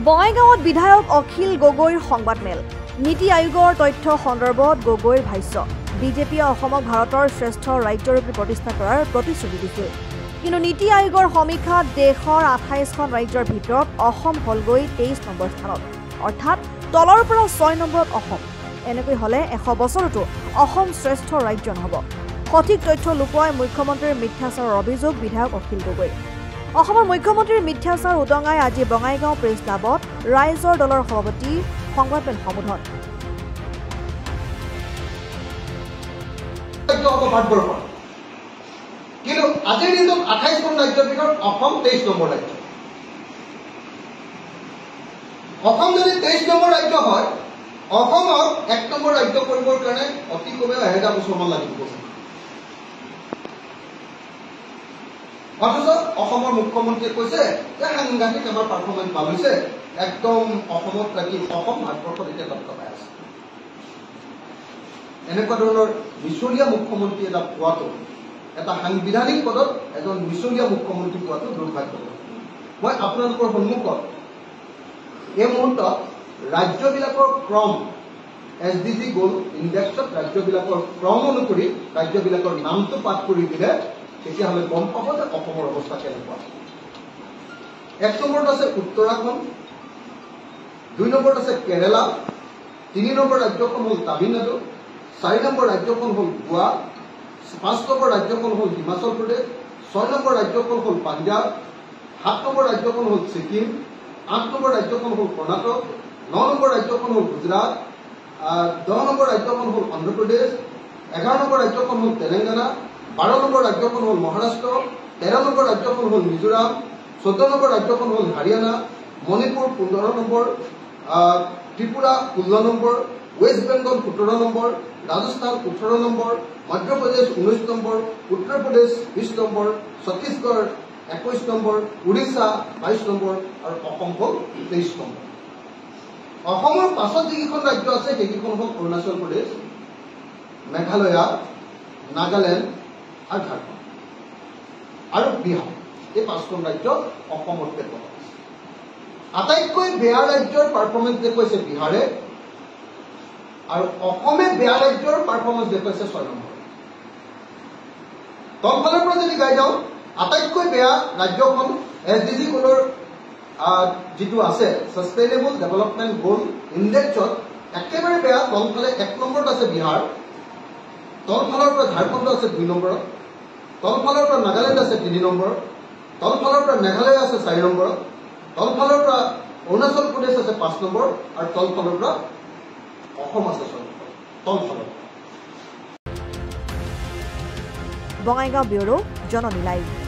বঙাইগাঁৱত বিধায়ক অখিল গগৈৰ সংবাদমেল নীতি আয়োগৰ তথ্য সন্দৰ্ভত গগৈৰ ভাষ্য বিজেপিয়ে অসমক ভাৰতৰ শ্ৰেষ্ঠ ৰাজ্যৰূপে প্ৰতিষ্ঠা কৰাৰ প্ৰতিশ্ৰুতি দিছিল কিন্তু নীতি আয়োগৰ সমীক্ষাত দেশৰ ২৮খন ৰাজ্যৰ ভিতৰত অসম হলগৈ ২৩ নম্বৰ স্থানত অৰ্থাৎ তলৰ পৰা ৬ নম্বৰত অসম এনেকৈ হলে ১০০ বছৰতো অসম শ্ৰেষ্ঠ ৰাজ্য নহব সঠিক তথ্য লুকুৱাই মুখ্যমন্ত্ৰীৰ মিথ্যাচাৰৰ অভিযোগ বিধায়ক অখিল গগৈ অসমৰ মুখ্যমন্ত্ৰীৰ মিথ্যাচাৰ উদঙাই আজি বঙাইগাঁও প্ৰেছ ক্লাবত ৰাইজৰ দলৰ সভাপতি সংবাদমেল সম্বোধন কিন্তু আজিৰ দিনত ২৮খন ৰাজ্যৰ ভিতৰত অসম ২৩ নম্বৰ ৰাজ্য অসম যদি ২৩ নম্বৰ ৰাজ্য হয় অসমক ১ নম্বৰ ৰাজ্য কৰিবৰ কাৰণে অতি কমেও ১০০০ বছৰমান লাগিব অথচ অসমৰ মুখ্যমন্ত্ৰীয়ে কৈছে যে সাংঘাতিক আমাৰ পাৰফৰ্মেঞ্চ ভাল হৈছে একদম অসমত লাগি অসম ভাৰতবৰ্ষত এতিয়া দপদপাই আছে এনেকুৱা ধৰণৰ মিছলীয়া মুখ্যমন্ত্ৰী এটা পোৱাটো এটা সাংবিধানিক পদত এজন মিছলীয়া মুখ্যমন্ত্ৰী পোৱাটো দুৰ্ভাগ্যজনক মই আপোনালোকৰ সন্মুখত এই মুহূৰ্তত ৰাজ্যবিলাকৰ ক্ৰম SDG গ'ল ইণ্ডেক্সত ৰাজ্যবিলাকৰ ক্ৰম অনুসৰি ৰাজ্যবিলাকৰ নামটো পাঠ কৰি দিলে তেতিয়াহ'লে গম পাব যে অসমৰ অৱস্থা কেনেকুৱা ১ নম্বৰত আছে উত্তৰাখণ্ড ২ নম্বৰত আছে কেৰালা ৩ নম্বৰ ৰাজ্যখন হ'ল তামিলনাডু ৪ নম্বৰ ৰাজ্যখন হ'ল গোৱা ৫ নম্বৰ ৰাজ্যখন হ'ল হিমাচল প্ৰদেশ ৬ নম্বৰ ৰাজ্যখন হ'ল পাঞ্জাৱ ৭ নম্বৰ ৰাজ্যখন হ'ল ছিকিম ৮ নম্বৰ ৰাজ্যখন হ'ল কৰ্ণাটক ৯ নম্বৰ ৰাজ্যখন হ'ল গুজৰাট ১০ নম্বৰ ৰাজ্যখন হ'ল অন্ধ্ৰপ্ৰদেশ ১১ নম্বৰ ৰাজ্যখন হ'ল তেলেংগানা ১২ নম্বৰ ৰাজ্যখন হ'ল মহাৰাষ্ট্ৰ ১৩ নম্বৰ ৰাজ্যখন হ'ল মিজোৰাম ১৪ নম্বৰ ৰাজ্যখন হ'ল Haryana Manipur ১৫ number Tripura ১৬ number West Bengal ১৭ number Rajasthan ১৮ number Madhya Pradesh ১৯ number Uttar Pradesh ২০ number Chhattisgarh ২১ number Orissa ২২ number আৰু অসম হ'ল ২৩ নম্বৰ অসমৰ পাছত যিকেইখন ৰাজ্য আছে সেইকেইখন হ'ল অৰুণাচল প্ৰদেশ মেঘালয়া নাগালেণ্ড আৰু ঝাৰখণ্ড আৰু বিহাৰ এই ৫খন ৰাজ্য অসমতকৈ তলত আছে আটাইতকৈ বেয়া ৰাজ্যৰ পাৰফৰ্মেঞ্চ দেখুৱাইছে বিহাৰে আৰু অসমে বেয়া ৰাজ্যৰ পাৰফৰ্মেঞ্চ দেখুৱাইছে ৬ নম্বৰ তলফালৰ পৰা যদি গাই যাওঁ আটাইতকৈ বেয়া ৰাজ্যখন SDG গ'লৰ যিটো আছে ছাষ্টেইনেবল ডেভেলপমেণ্ট গ'ল ইণ্ডেক্সত একেবাৰে বেয়া তলফালে ১ নম্বৰত আছে বিহাৰ তলফালৰ পৰা ঝাৰখণ্ড আছে ২ নম্বৰত তলফালৰ পৰা নাগালেণ্ড আছে ৩ নম্বৰত তলফালৰ পৰা মেঘালয় আছে ৪ নম্বৰত তলফালৰ পৰা অৰুণাচল প্ৰদেশ আছে ৫ নম্বৰ আৰু তলফালৰ পৰা অসম আছে ৬ নম্বৰ তলফালৰ বঙাইগাঁও ব্যুৰো জননী লাইভ।